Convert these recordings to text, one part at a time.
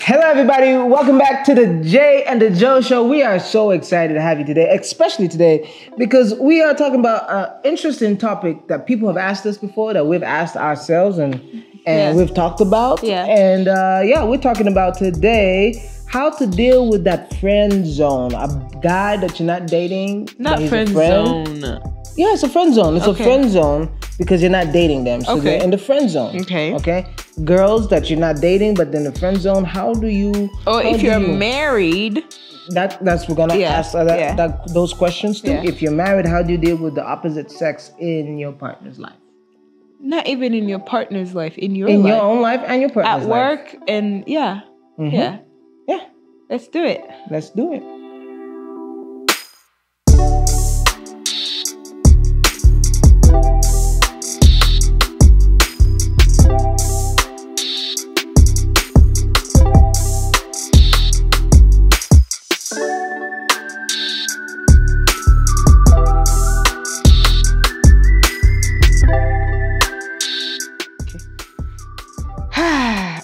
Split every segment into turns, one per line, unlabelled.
Hello, everybody. Welcome back to the Jay and the Joe Show. We are so excited to have you today, especially today, because we are talking about an interesting topic that people have asked us before, that we've asked ourselves, and we've talked about.
Yeah.
And we're talking about today how to deal with that friend zone. A guy that you're not dating.
Not
but he's
friend
a friend.
zone.
Yeah, it's a friend zone. It's
Okay.
a friend zone because you're not dating them. So
Okay.
they're in the friend zone.
Okay.
Okay. Girls that you're not dating, but in the friend zone, how do you?
Or
how
if
do
you're
you-
married,
that's we're gonna
Yeah,
ask
yeah.
those questions too.
Yeah.
If you're married, how do you deal with the opposite sex in your partner's life?
not even in your partner's life, in your
In
life,
your own life and your
at
partner's life.
work, and yeah,
Mhm.
yeah.
Yeah.
Let's do it.
Let's do it.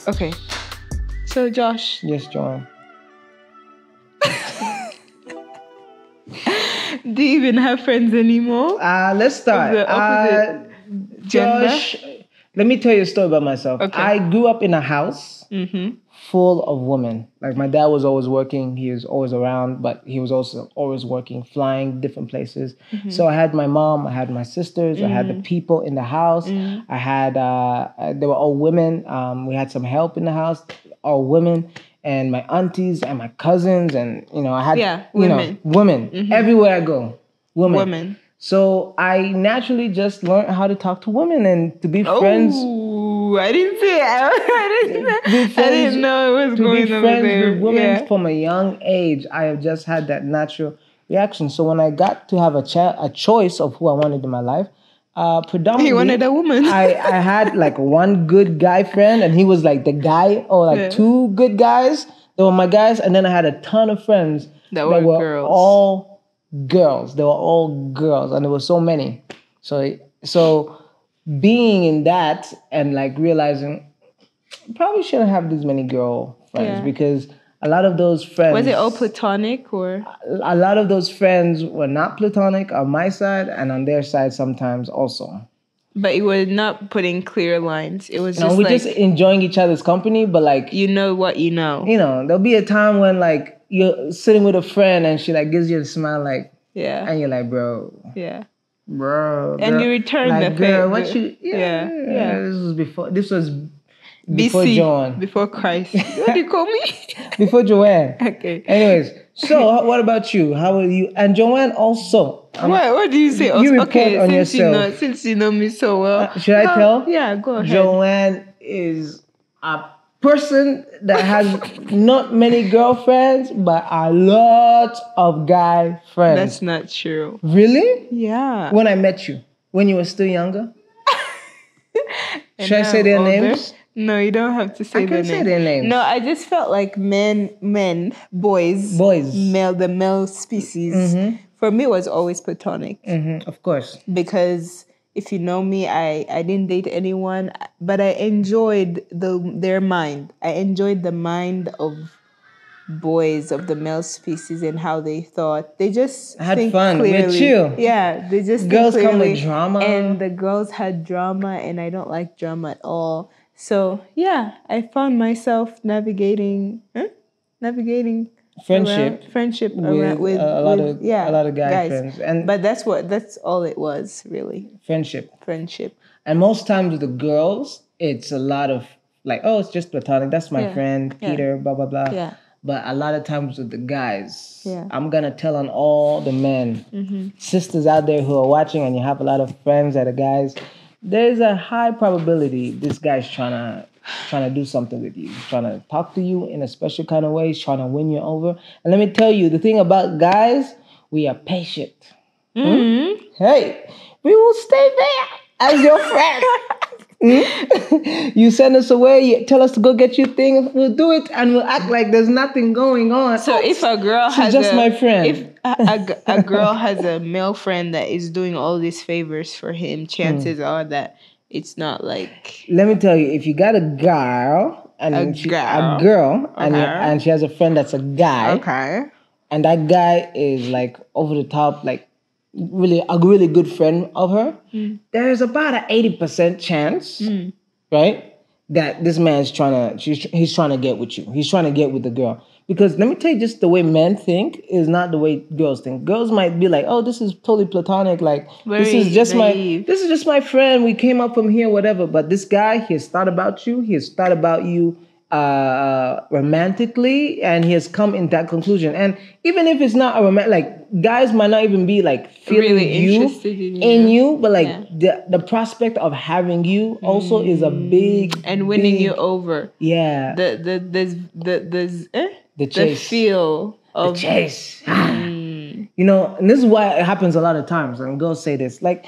Okay. So Josh,
Yes, Joanne.
do you even have friends anymore?
Let's start.
The opposite gender?
Josh, let me tell you a story about myself.
Okay.
I grew up in a house
Mm-hmm.
full of women. Like my dad was always working, he was always around, but he was also always working, flying different places.
Mm-hmm.
So I had my mom, I had my sisters, I had the people in the house.
Mm-hmm.
I had they were all women. We had some help in the house, all women, and my aunties and my cousins, and I had
women.
women
Mm-hmm.
everywhere I go. Women.
Women.
So I naturally just learned how to talk to women and to be friends.
Oh, I didn't say it. I
friends-
didn't know it was
To
going
be
over
friends
there.
with women
Yeah.
from a young age, I have just had that natural reaction. So when I got to have a choice of who I wanted in my life, predominantly,
You wanted a woman.
I had like one good guy friend, and he was like the guy, or like
Yeah.
two good guys. They were my guys, and then I had a ton of friends
That were girls.
all girls. They were all girls, and there were so many. So being in that and like realizing probably shouldn't have this many girl friends
Yeah.
because a lot of those friends
Was it all platonic or?
a lot of those friends were not platonic on my side and on their side sometimes also.
But it was not putting clear lines. It was
No,
just
we're
like
just enjoying each other's company, but like
you know what you know.
there'll be a time when like you're sitting with a friend and she like gives you a smile like
Yeah,
and you're like, bro,
yeah.
bro,
And
girl.
you return
like,
the
girl,
favor.
what you
Yeah, yeah.
This was before
BC,
Joanne.
before Christ. What do you call me?
Before Joanne.
Okay.
Anyways, so what about you? How are you? And Joanne also.
What do you say?
You report
Okay,
on
since
yourself.
since you know me so well.
Should I tell?
Yeah, go ahead.
Joanne is a person that has not many girlfriends, but a lot of guy friends.
That's not true.
Really?
Yeah.
When I met you, when you were still younger?
And
Should I
now
say
I'm
their
older.
names?
No, you don't have to say
I
their
can say
names.
their names.
No, I just felt like boys, the male species.
Mm-hmm.
For me, was always platonic
Mm-hmm. Of course.
because if you know me, I didn't date anyone, but I enjoyed their mind. I enjoyed the mind of boys of the male species and how they thought. They just
Had
think
fun. We're
clearly.
chill.
Yeah, they just
Girls
think
come with
clearly.
drama.
And the girls had drama, and I don't like drama at all. So yeah, I found myself navigating
Friendship
friendship
with
around with
a lot of guy
guys.
friends and
But that's all it was really,
friendship.
friendship.
And most times with the girls, it's a lot of like, oh, it's just platonic. That's my
Yeah.
friend,
Yeah.
Peter, blah, blah, blah.
Yeah.
But a lot of times with the guys,
Yeah.
I'm going to tell on all the men, sisters out there who are watching and you have a lot of friends that are guys, there's a high probability this guy's trying to do something with you. He's trying to talk to you in a special kind of way. He's trying to win you over. And let me tell you, the thing about guys, we are patient. Hey, we will stay there as your friend. You send us away, you tell us to go get you things, we'll do it and we'll act like there's nothing going on.
So if a girl
she's
has
just my friend.
if a girl has a male friend that is doing all these favors for him, chances are that it's not like
Let me tell you, if you got a girl and
A
a
girl.
girl,
Okay.
and she has a friend that's a guy,
Okay.
and that guy is like over the top, like really a really good friend of her, there's about an 80% chance, right, that this man's he's trying to get with you. He's trying to get with the girl. Because let me tell you, just the way men think is not the way girls think. Girls might be like, "Oh, this is totally platonic. Like this
Very
is just
naive.
this is just my friend. We came up from here, whatever." But this guy, he has thought about you. He has thought about you romantically, and he has come in that conclusion. And even if it's not a romantic, like guys might not even be like feeling
Really
you
interested in you.
but like
Yeah.
the prospect of having you also is a big
And winning
big,
you over.
Yeah, the
The
chase,
feel of
the chase. You know, and this is why it happens a lot of times. And girls say this, like,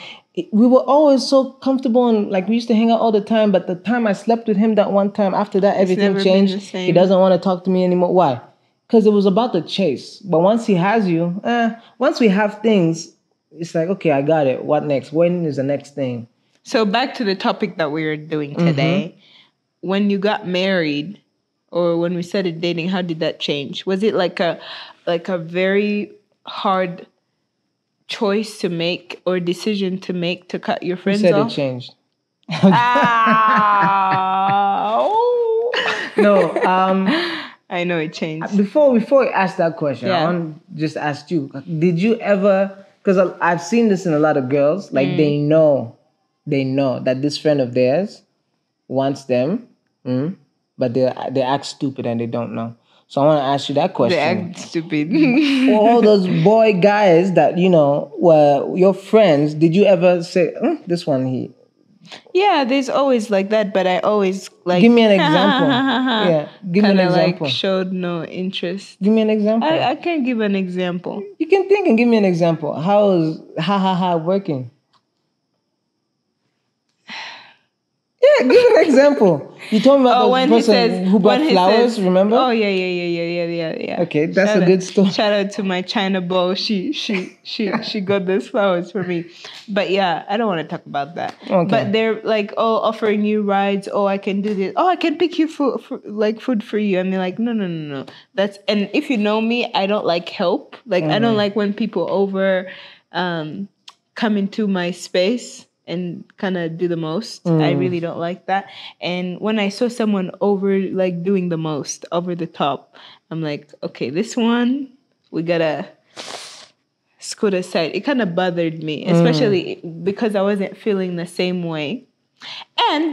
we were always so comfortable and like we used to hang out all the time. But the time I slept with him that one time, after that, everything
never been
changed.
the same.
He doesn't want to talk to me anymore. Why? Because it was about the chase. But once he has you, once we have things, it's like, okay, I got it. What next? When is the next thing?
So back to the topic that we were doing today. When you got married, or when we started dating, how did that change? Was it like a very hard choice to make or decision to make to cut your
Who
friends
said
off?
it changed?
Ah.
No.
I know it changed.
Before I ask that question,
Yeah.
I want to just ask you: did you ever? Because I've seen this in a lot of girls. Like they know that this friend of theirs wants them, but they act stupid and they don't know. So I want to ask you that question.
They act stupid.
For all those boy guys that were your friends, did you ever say, this one
Yeah, there's always like that, but I always like.
Give me an example. Yeah, give me an example.
Like showed no interest.
Give me an example.
I can give an example.
You can think and give me an example. How is working? Yeah, give an example. You told me about the person who brought flowers, remember?
Oh yeah.
Okay, that's a good story.
Shout out to my China beau. She got those flowers for me. But yeah, I don't want to talk about that.
Okay.
But they're like, oh, offering you rides. Oh, I can do this. Oh, I can pick you food for you. And they're like, no. And if you know me, I don't like help. Like I don't like when people come into my space and kind of do the most. I really don't like that. And when I saw someone like doing the most, over the top, I'm like, okay, this one, we gotta scoot aside. It kind of bothered me, especially because I wasn't feeling the same way.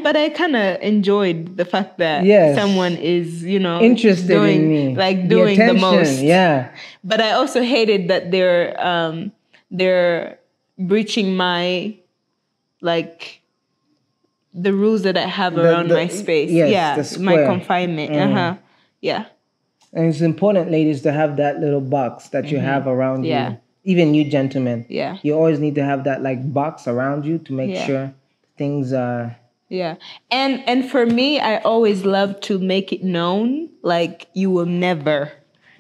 But I kind of enjoyed the fact that someone is,
interested in me,
like doing the most.
Yeah.
But I also hated that they're breaching my, like, the rules that I have around my space.
Yes,
my confinement. Yeah.
And it's important, ladies, to have that little box that you have around you. Even you gentlemen.
Yeah.
You always need to have that like box around you to make sure things are.
Yeah. And for me, I always love to make it known, like, you will never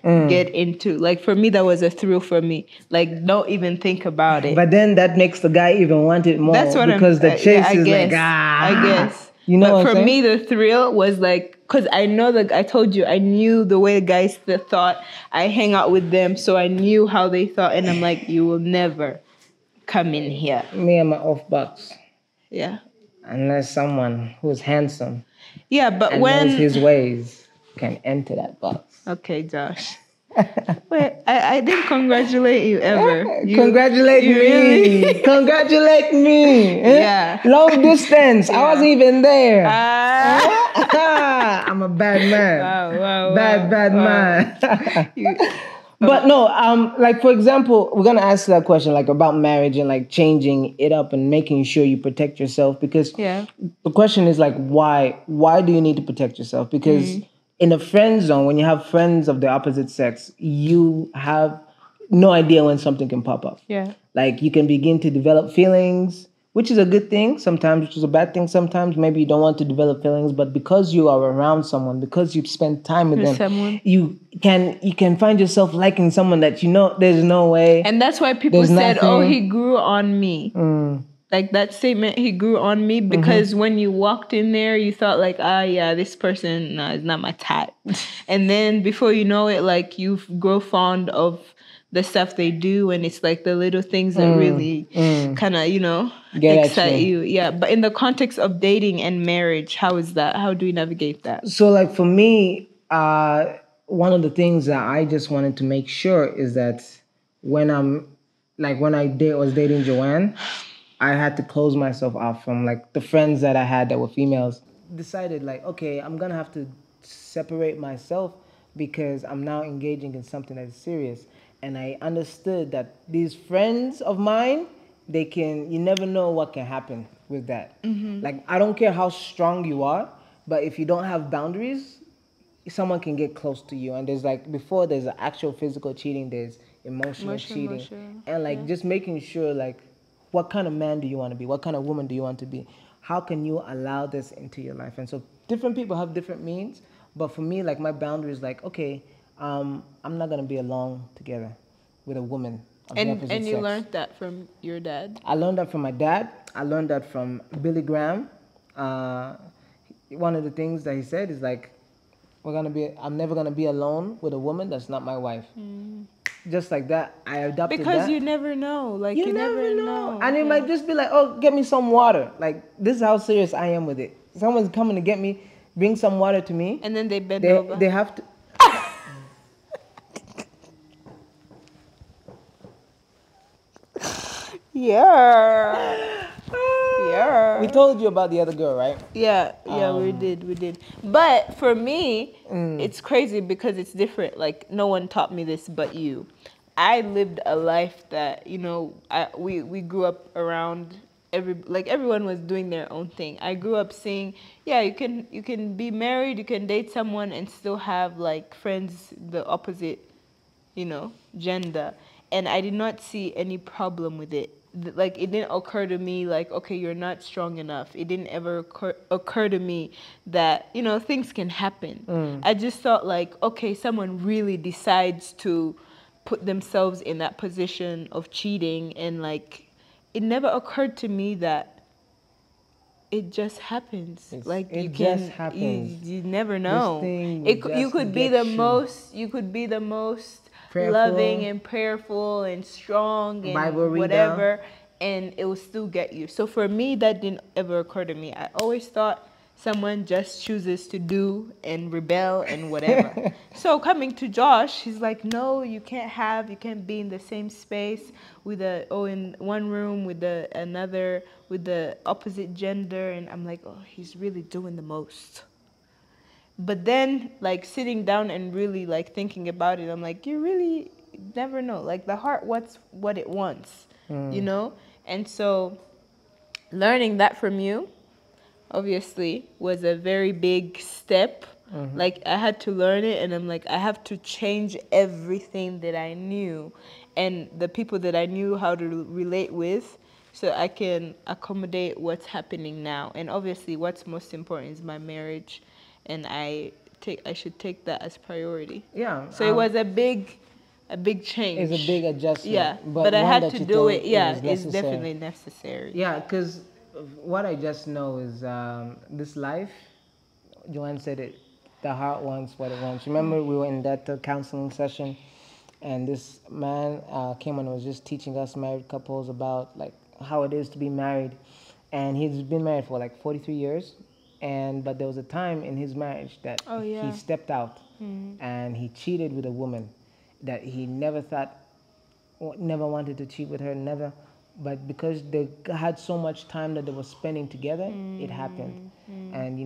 get into, like, for me, that was a thrill for me. Like, don't even think about it.
But then that makes the guy even want it more.
That's what
because the chase is
guess,
like,
I guess.
You know,
but for me, the thrill was like, because I know that I told you, I knew the way the guys thought. I hang out with them, so I knew how they thought, and I'm like, you will never come in here.
Me and my off box.
Yeah.
Unless someone who's handsome.
Yeah, but
and knows his ways can enter that box.
Okay, Josh. Wait, I didn't congratulate you ever.
Congratulate me.
Really?
Congratulate me.
Yeah.
Long distance. I wasn't even there.
Ah.
I'm a bad man.
Wow.
Bad man. But no, like for example, we're gonna ask that question like about marriage and like changing it up and making sure you protect yourself, because the question is like why do you need to protect yourself? Because in a friend zone, when you have friends of the opposite sex, you have no idea when something can pop up.
Yeah.
Like you can begin to develop feelings, which is a good thing sometimes, which is a bad thing sometimes. Maybe you don't want to develop feelings, but because you are around someone, because you've spent time with them, you can find yourself liking someone that there's no way.
And that's why people said, oh, he grew on me. like that statement, he grew on me, because when you walked in there, you thought like, yeah, this person, no, is not my type. And then before you know it, like you grow fond of the stuff they do, and it's like the little things that really kind of,
Get at
excite
you.
you. Yeah. But in the context of dating and marriage, how is that? How do you navigate that?
So like for me, one of the things that I just wanted to make sure is that when was dating Joanne, I had to close myself off from like the friends that I had that were females. Decided like, okay, I'm gonna have to separate myself because I'm now engaging in something that is serious. And I understood that these friends of mine, you never know what can happen with that. Like, I don't care how strong you are, but if you don't have boundaries, someone can get close to you. And there's like, before there's actual physical cheating, there's emotional cheating. And like, just making sure like, what kind of man do you want to be? What kind of woman do you want to be? How can you allow this into your life? And so different people have different means. But for me, like my boundary is like, okay, I'm not going to be alone together with a woman.
And you learned that from your dad?
I learned that from my dad. I learned that from Billy Graham. One of the things that he said is like, I'm never going to be alone with a woman that's not my wife. Just like that, I adopted that.
Because you never know. Like, you never know.
And it might just be like, oh, get me some water. Like, this is how serious I am with it. Someone's coming to get me, bring some water to me.
And then they bend over.
They have to.
Yeah. Yeah.
We told you about the other girl, right?
Yeah, we did. But for me, it's crazy because it's different. Like, no one taught me this but you. I lived a life that, we grew up around everyone was doing their own thing. I grew up seeing, you can be married, you can date someone and still have like friends the opposite, gender. And I did not see any problem with it. Like, it didn't occur to me like, okay, you're not strong enough. It didn't ever occur to me that, things can happen. I just thought like, okay, someone really decides to put themselves in that position of cheating, and like, it never occurred to me that it just happens. You never know. You could be the most prayerful, loving and prayerful and strong and Bible whatever, and it will still get you. So for me, that didn't ever occur to me. I always thought someone just chooses to do and rebel and whatever. So coming to Josh, he's like, no, you can't be in the same space in one room with the opposite gender. And I'm like, oh, he's really doing the most. But then, like, sitting down and really, like, thinking about it, I'm like, you really never know. Like, the heart wants what it wants, And so, learning that from you, obviously, was a very big step. Like, I had to learn it, and I'm like, I have to change everything that I knew and the people that I knew how to relate with, so I can accommodate what's happening now. And obviously, what's most important is my marriage. And I should take that as priority. Yeah. So it was a big change.
It's a big adjustment.
Yeah. But I had to do it. Yeah, it's definitely necessary.
Yeah, because what I just know is this life, Joanne said it, the heart wants what it wants. Remember we were in that counseling session, and this man came and was just teaching us married couples about like how it is to be married. And he's been married for like 43 years. But there was a time in his marriage that he stepped out and he cheated with a woman that he never wanted to cheat with her, never. But because they had so much time that they were spending together, it happened. And,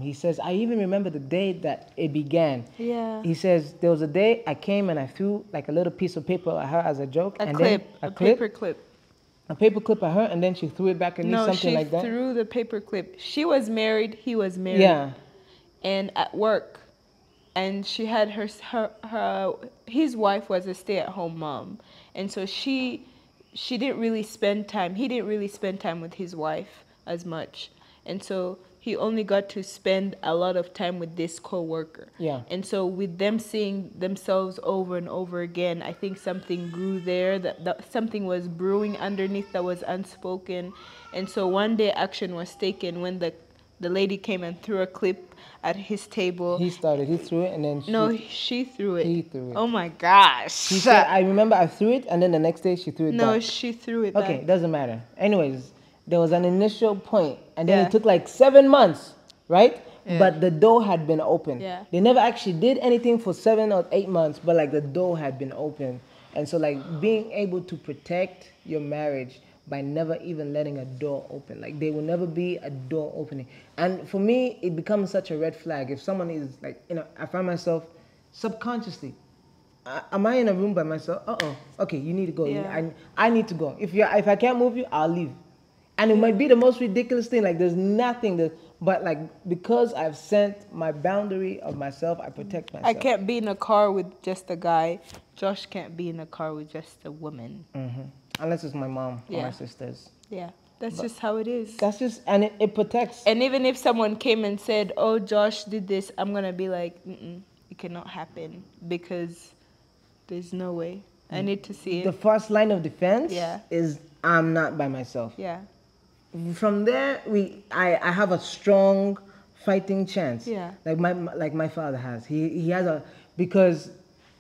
he says, I even remember the day that it began. Yeah. He says, there was a day I came and I threw like a little piece of paper at her as a joke.
A paper clip.
A paper clip at her, and then she threw it back at me, something like that?
No, she threw the paper clip. She was married, he was married. Yeah. And at work, and she had his wife was a stay-at-home mom. And so she didn't really spend time, he didn't really spend time with his wife as much. And so he only got to spend a lot of time with this coworker.
Yeah.
And so with them seeing themselves over and over again, I think something grew there, that something was brewing underneath that was unspoken. And so one day action was taken when the lady came and threw a clip at his table.
He started. He threw it, and then
She threw it.
He threw it.
Oh my gosh.
He said, "I remember I threw it, and then the next day she threw it
No,
back."
she threw it
Okay,
back.
it doesn't matter. Anyways, there was an initial point, and then
Yeah.
it took like 7 months, right?
Yeah.
But the door had been open.
Yeah.
They never actually did anything for 7 or 8 months, but like the door had been open. And so like being able to protect your marriage by never even letting a door open. Like there will never be a door opening. And for me, it becomes such a red flag. If someone is like, I find myself subconsciously, am I in a room by myself? Okay, you need to go.
Yeah.
I need to go. If I can't move you, I'll leave. And it might be the most ridiculous thing. Like there's nothing that, but like because I've sent my boundary of myself, I protect myself.
I can't be in a car with just a guy. Josh can't be in a car with just a woman.
Unless it's my mom or
Yeah.
my sisters.
Yeah, that's just how it is.
That's just, and it protects.
And even if someone came and said, "Oh, Josh did this," I'm gonna be like, "It cannot happen because there's no way. I need to see
The
it."
first line of defense
Yeah.
is I'm not by myself.
Yeah,
From there, I have a strong fighting chance.
Yeah.
Like my father has. He has because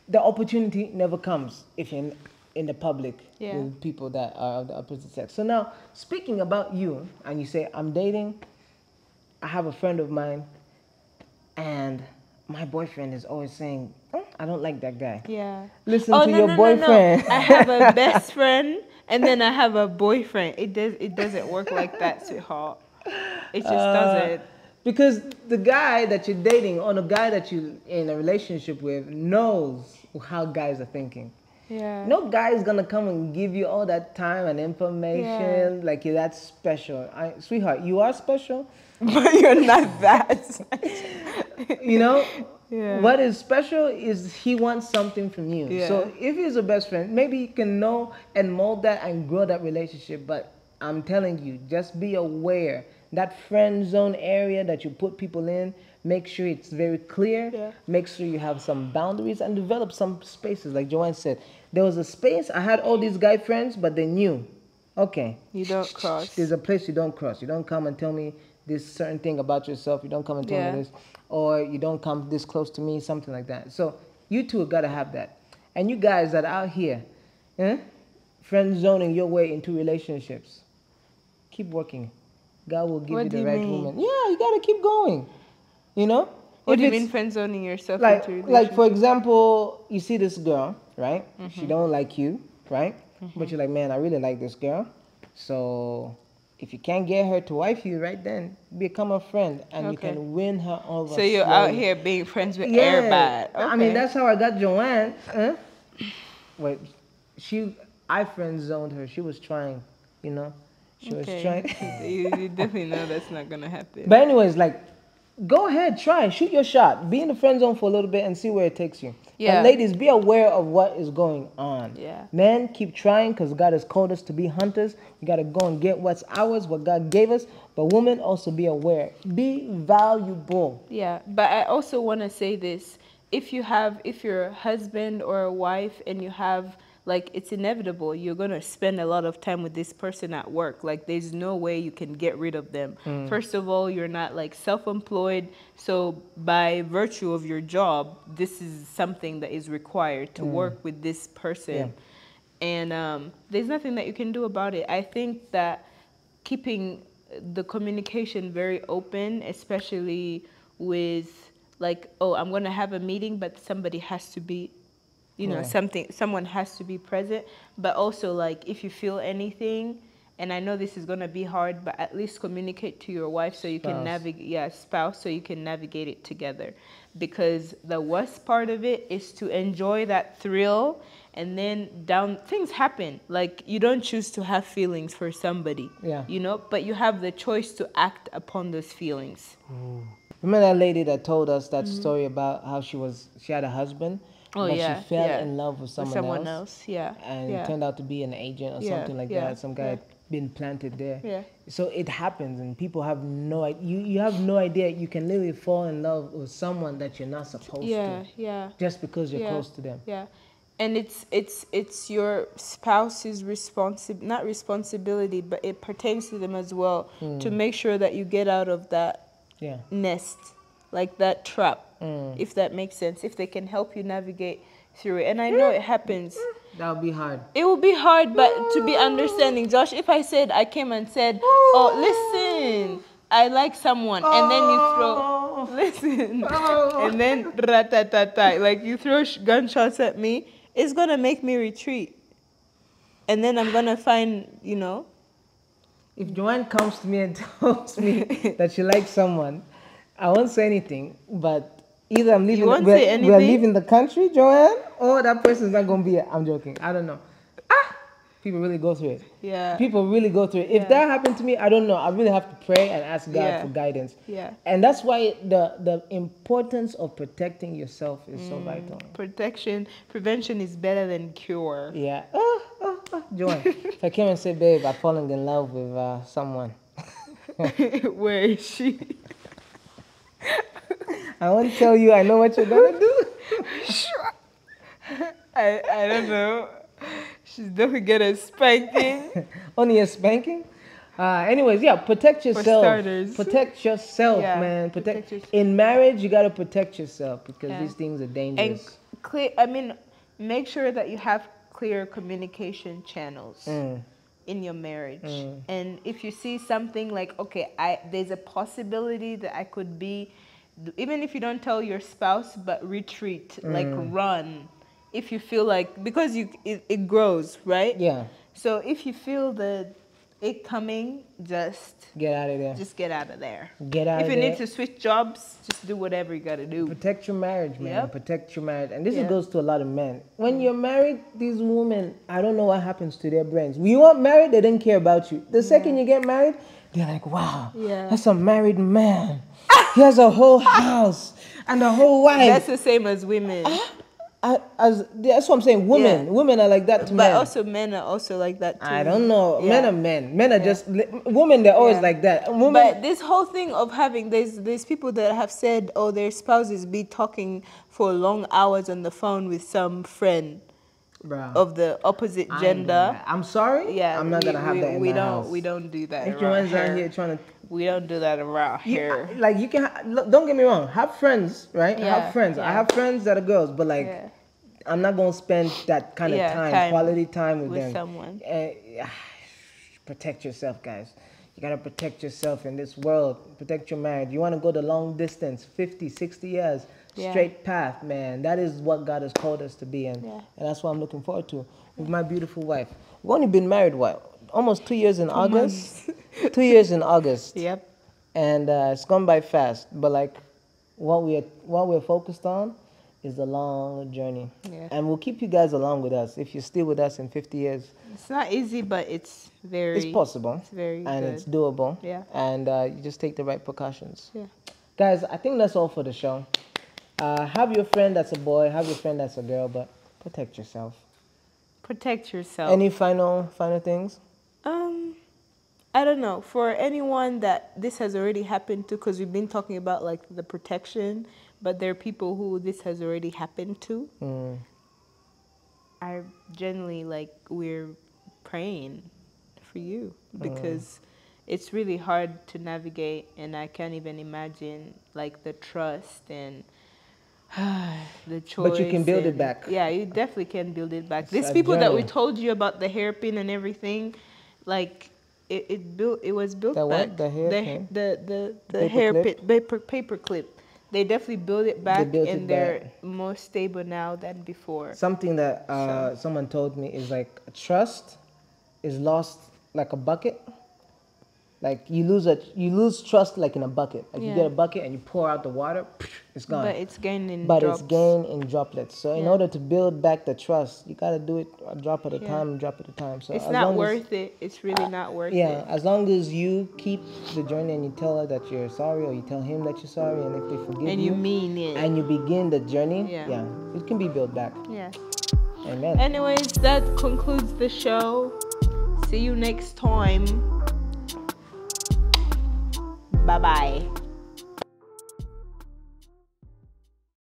the opportunity never comes if you're in the public
Yeah.
with people that are of the opposite sex. So now, speaking about you, and you say I'm dating, I have a friend of mine, and my boyfriend is always saying, I don't like that guy.
yeah.
Listen to your boyfriend.
I have a best friend and then I have a boyfriend. It doesn't work like that, sweetheart. It just doesn't.
Because the guy that you're dating or the guy that you're in a relationship with knows how guys are thinking.
Yeah.
No guy is gonna come and give you all that time and information like you're that special. Sweetheart, you are special.
But you're not that.
You know,
Yeah.
what is special is he wants something from you.
Yeah.
So if he's a best friend, maybe you can know and mold that and grow that relationship. But I'm telling you, just be aware that friend zone area that you put people in. Make sure it's very clear.
Yeah.
Make sure you have some boundaries and develop some spaces. Like Joanne said, there was a space. I had all these guy friends, but they knew, okay,
You don't cross.
there's a place you don't cross. You don't come and tell me this certain thing about yourself. You don't come and tell
Yeah.
me this, or you don't come this close to me, something like that. So you two gotta have that. And you guys that are out here, friend zoning your way into relationships, keep working. God will give
What
you
do
the
you
right
mean?
woman. Yeah, you gotta keep going. You know?
What
If
do you
it's-
mean friend zoning yourself
like
into a
like for
relationship?
example, you see this girl, right? She don't like you, right? But you're like, man, I really like this girl. So if you can't get her to wife you right then, become a friend and you
Okay.
can win her over.
So you're out
slowly.
here being friends with
Yeah.
everybody.
I mean, that's how I got Joanne. Wait, I friend zoned her. She was trying, you know. She was trying.
You definitely know that's not gonna happen.
But anyways, like, go ahead, try, shoot your shot. Be in the friend zone for a little bit and see where it takes you.
Yeah.
And ladies, be aware of what is going on.
Yeah.
Men, keep trying because God has called us to be hunters. We got to go and get what's ours, what God gave us. But women, also be aware. Be valuable.
Yeah, but I also want to say this. If you're a husband or a wife and you have, like, it's inevitable, you're going to spend a lot of time with this person at work. Like, there's no way you can get rid of them. First of all, you're not, like, self-employed. So by virtue of your job, this is something that is required to work with this person.
Yeah.
And there's nothing that you can do about it. I think that keeping the communication very open, especially with, like, oh, I'm going to have a meeting, but somebody has to be, someone has to be present. But also, like, if you feel anything, and I know this is going to be hard, but at least communicate to your wife so you can navigate, spouse, so you can navigate it together. Because the worst part of it is to enjoy that thrill, and then things happen. Like, you don't choose to have feelings for somebody,
Yeah.
but you have the choice to act upon those feelings.
Remember that lady that told us that story about how she had a husband,
Oh,
but
yeah,
she fell
yeah.
in love with
With
someone else.
else, yeah.
And
yeah.
it turned out to be an agent or
Yeah,
something like
yeah,
that. Some guy been planted there.
Yeah.
So it happens, and people have no idea. You have no idea. You can literally fall in love with someone that you're not supposed to,
Yeah.
just because you're
Yeah.
close to them.
Yeah. And it's your spouse's not responsibility, but it pertains to them as well, to make sure that you get out of that
Yeah.
nest, like that trap, if that makes sense, if they can help you navigate through it. And I know it happens.
That would be hard.
It will be hard, but to be understanding. Josh, if I came and said, oh, listen, I like someone, and then you throw, listen, and then ratatata, like you throw gunshots at me, it's going to make me retreat. And then I'm going to find,
If Joanne comes to me and tells me that she likes someone, I won't say anything, but either I'm leaving, we're leaving the country, Joanne, or that person's not going to be here. I'm joking. I don't know. People really go through it.
Yeah.
People really go through it. If that happened to me, I don't know. I really have to pray and ask God for guidance.
Yeah.
And that's why the importance of protecting yourself is so vital.
Prevention is better than cure.
Yeah. Joanne, if I came and said, babe, I've fallen in love with someone.
Where is she?
I won't tell you. I know what you're going to do.
I don't know. She's definitely get a spanking.
Only a spanking? Anyways, yeah, protect yourself.
For starters.
Protect yourself, man. Protect yourself. In marriage, you got to protect yourself because these things are dangerous.
And make sure that you have clear communication channels in your marriage. And if you see something like, okay, there's a possibility that I could be, even if you don't tell your spouse, but retreat, like run. If you feel like, because it grows, right?
Yeah.
So if you feel it coming, just
get out of there.
Just get out of there.
Get out of there.
If you need to switch jobs, just do whatever you got to do.
Protect your marriage, man.
Yep.
Protect your marriage. And this goes to a lot of men. When you're married, these women, I don't know what happens to their brains. When you weren't married, they didn't care about you. The second you get married, they're like, wow, that's a married man. He has a whole house and a whole wife.
That's the same as women.
That's what I'm saying. Women are like that to men.
But also men are also like that too.
I don't know. Men are men. Men are just women. They're always like that.
But this whole thing of having there's people that have said, oh, their spouses be talking for long hours on the phone with some friend of the opposite gender.
I'm sorry.
Yeah,
I'm not gonna have that in my house.
We don't do that.
If Joanne's out here trying to.
We don't do that around here.
Like you can, don't get me wrong. Have friends, right? Have friends. I have friends that are girls, but like, I'm not gonna spend that kind of time, quality time with them.
Someone.
Protect yourself, guys. You gotta protect yourself in this world. Protect your marriage. You wanna go the long distance, 50, 60 years, straight path, man. That is what God has called us to be in, and that's what I'm looking forward to with my beautiful wife. We've only been married almost 2 years in August. 2 years in August.
Yep.
And it's gone by fast. But like what we're focused on is the long journey.
Yeah.
And we'll keep you guys along with us if you're still with us in 50 years.
It's not easy, but it's
possible.
It's very
and
good.
It's doable.
Yeah.
And you just take the right precautions.
Yeah.
Guys, I think that's all for the show. Have your friend that's a boy, have your friend that's a girl, but protect yourself.
Protect yourself.
Any final things?
I don't know. For anyone that this has already happened to, because we've been talking about like the protection, but there are people who this has already happened to. I generally we're praying for you because it's really hard to navigate, and I can't even imagine like the trust and the choice.
But you can build it back.
Yeah, you definitely can build it back. These people that we told you about the hairpin and everything, like it was built
the
back.
What? The hairpin?
The hairpin paper clip. They definitely build it back, and they're more stable now than before.
Something that someone told me is like trust is lost like a bucket. Like you lose trust like in a bucket. Like you get a bucket and you pour out the water, it's gone.
But it's gained in
It's gained in droplets. So in order to build back the trust, you gotta do it a drop at a time, drop at a time. So
it's not worth it. It's really not worth it.
Yeah, as long as you keep the journey and you tell her that you're sorry, or you tell him that you're sorry, and if they forgive you,
and you mean it,
and you begin the journey, it can be built back.
Yeah.
Amen.
Anyways, that concludes the show. See you next time. Bye bye.